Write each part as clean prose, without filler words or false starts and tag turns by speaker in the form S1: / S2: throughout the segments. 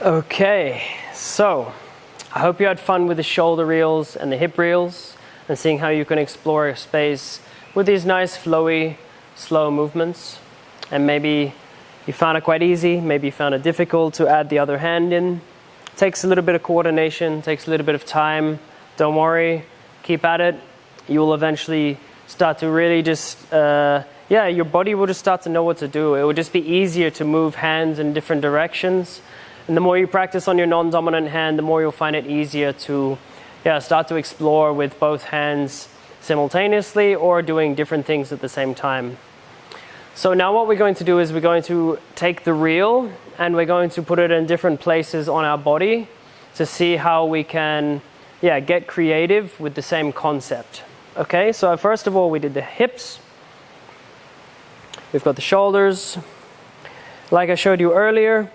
S1: Okay, so I hope you had fun with the shoulder reels and the hip reels and seeing how you can explore space with these nice flowy, slow movements. And maybe you found it quite easy, maybe you found it difficult to add the other hand in. It takes a little bit of coordination, takes a little bit of time. Don't worry, keep at it. You will eventually start to really just, your body will just start to know what to do. It will just be easier to move hands in different directions. And the more you practice on your non-dominant hand, the more you'll find it easier to start to explore with both hands simultaneously or doing different things at the same time. So now what we're going to do is we're going to take the reel and we're going to put it in different places on our body to see how we can get creative with the same concept. Okay, so first of all we did the hips. We've got the shoulders. Like I showed you earlier,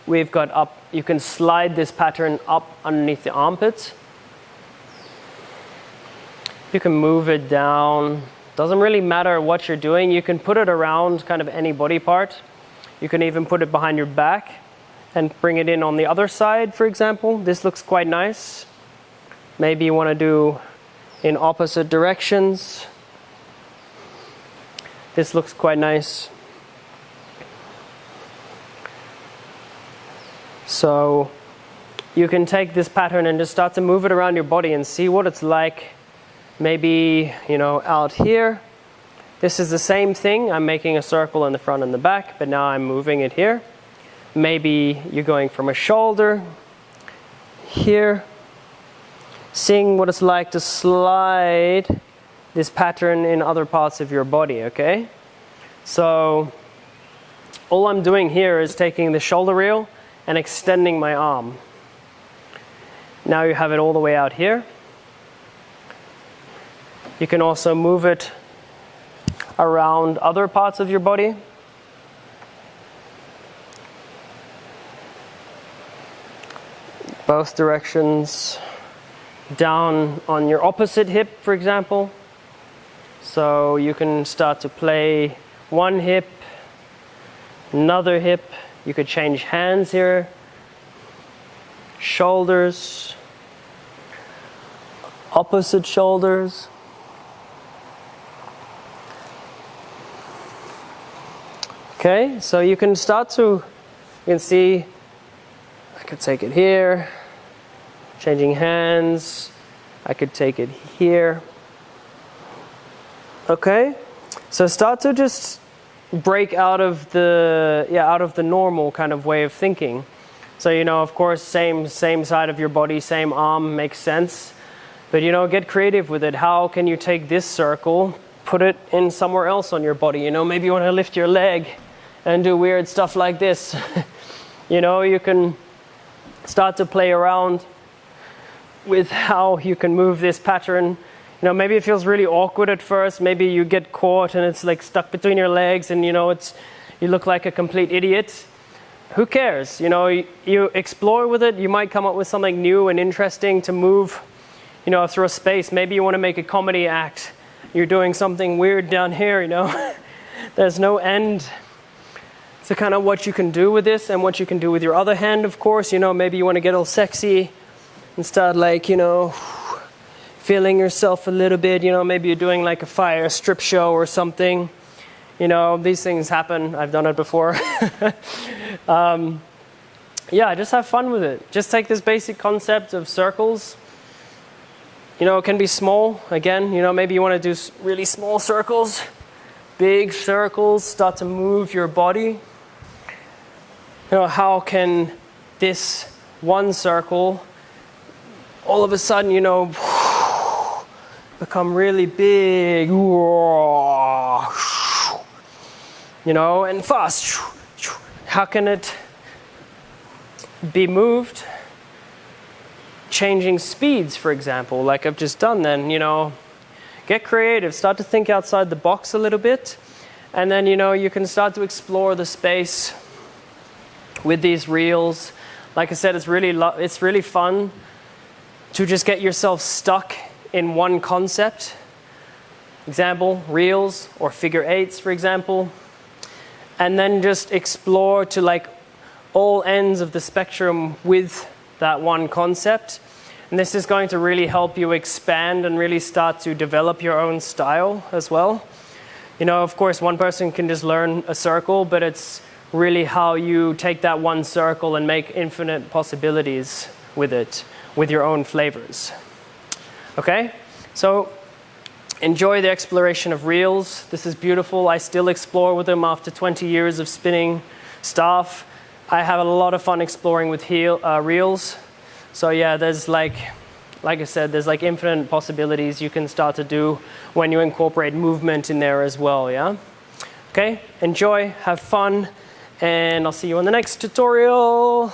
S1: we've got up, you can slide this pattern up underneath the armpits. You can move it down. Doesn't really matter what you're doing. You can put it around kind of any body part. You can even put it behind your back and bring it in on the other side, for example. This looks quite nice. Maybe you want to do in opposite directions. This looks quite nice. So you can take this pattern and just start to move it around your body and see what it's like. Maybe, out here. This is the same thing. I'm making a circle in the front and the back, but now I'm moving it here. Maybe you're going from a shoulder here. Seeing what it's like to slide this pattern in other parts of your body, okay? So all I'm doing here is taking the shoulder reel and extending my arm. Now you have it all the way out here. You can also move it around other parts of your body. Both directions. Down on your opposite hip, for example. So you can start to play one hip, another hip. You could change hands here. Shoulders. Opposite shoulders. Okay, so you can see, I could take it here, changing hands, I could take it here. Okay, so start to just break out of the normal kind of way of thinking. So, of course, same side of your body, same arm makes sense. But, get creative with it. How can you take this circle, put it in somewhere else on your body? Maybe you want to lift your leg and do weird stuff like this. You can start to play around with how you can move this pattern. Maybe it feels really awkward at first. Maybe you get caught and it's like stuck between your legs and you look like a complete idiot. Who cares? You explore with it. You might come up with something new and interesting to move, through a space. Maybe you want to make a comedy act. You're doing something weird down here, There's no end to kind of what you can do with this and what you can do with your other hand, of course. Maybe you want to get all sexy and start feeling yourself a little bit. Maybe you're doing like a fire strip show or something. These things happen. I've done it before. Just have fun with it. Just take this basic concept of circles. It can be small. Again, maybe you want to do really small circles, big circles, start to move your body. How can this one circle all of a sudden, become really big, and fast. How can it be moved? Changing speeds, for example, like I've just done then, get creative, start to think outside the box a little bit, and then, you can start to explore the space with these reels. Like I said, it's really fun to just get yourself stuck in one concept. Example, reels or figure eights, for example. And then just explore to all ends of the spectrum with that one concept. And this is going to really help you expand and really start to develop your own style as well. You know, of course, one person can just learn a circle, but it's really how you take that one circle and make infinite possibilities with it, with your own flavors. Okay, so enjoy the exploration of reels. This is beautiful. I still explore with them after 20 years of spinning staff. I have a lot of fun exploring with reels. So yeah, there's like I said, there's like infinite possibilities you can start to do when you incorporate movement in there as well, yeah? Okay, enjoy, have fun, and I'll see you on the next tutorial.